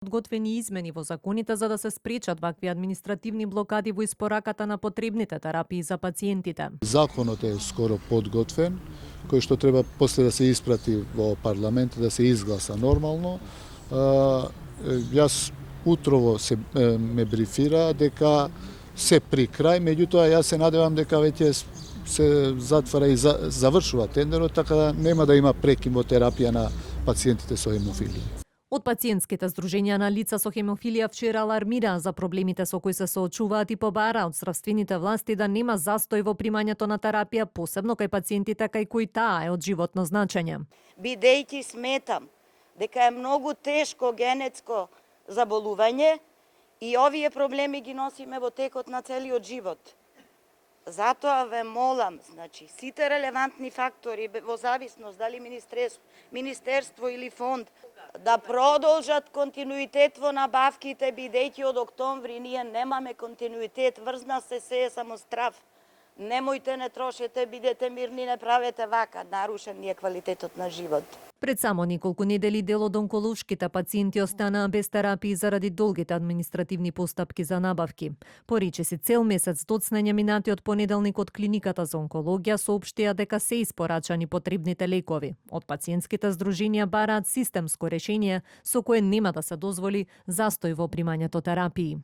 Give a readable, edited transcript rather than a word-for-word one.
Подготвени измени во законите за да се спречат вакви административни блокади во испораката на потребните терапии за пациентите. Законот е скоро подготвен, кој што треба после да се испрати во парламент, да се изгласа нормално. Јас утрово ме брифира дека се при крај, меѓутоа јас се надевам дека веќе се затвара и завршува тендерот, така да нема да има прекин во терапија на пациентите со хемофилија. Од пациентските здруженија на лица со хемофилија вчера алармираа за проблемите со кои се соочуваат и побара од здравствените власти да нема застој во примањето на терапија, посебно кај пациентите кај кои таа е од животно значење. Бидејќи сметам дека е многу тешко генетско заболување и овие проблеми ги носиме во текот на целиот живот. Затоа ве молам, сите релевантни фактори во зависност дали министерство или фонд да продолжат континуитет во набавките, бидејќи од октомври ние немаме континуитет, врзна се е само страв. Немојте, не трошете, бидете мирни, не правете вака, нарушен ни е квалитетот на живот. Пред само неколку недели дел од онколошките пациенти останаа без терапии заради долгите административни постапки за набавки. Порече си цел месец доцнење минати од понеделник од клиниката за онкологија соопштија дека се испорачани потребните лекови. Од пациентските здруженија бараат системско решение со кое нема да се дозволи застој во примањето терапии.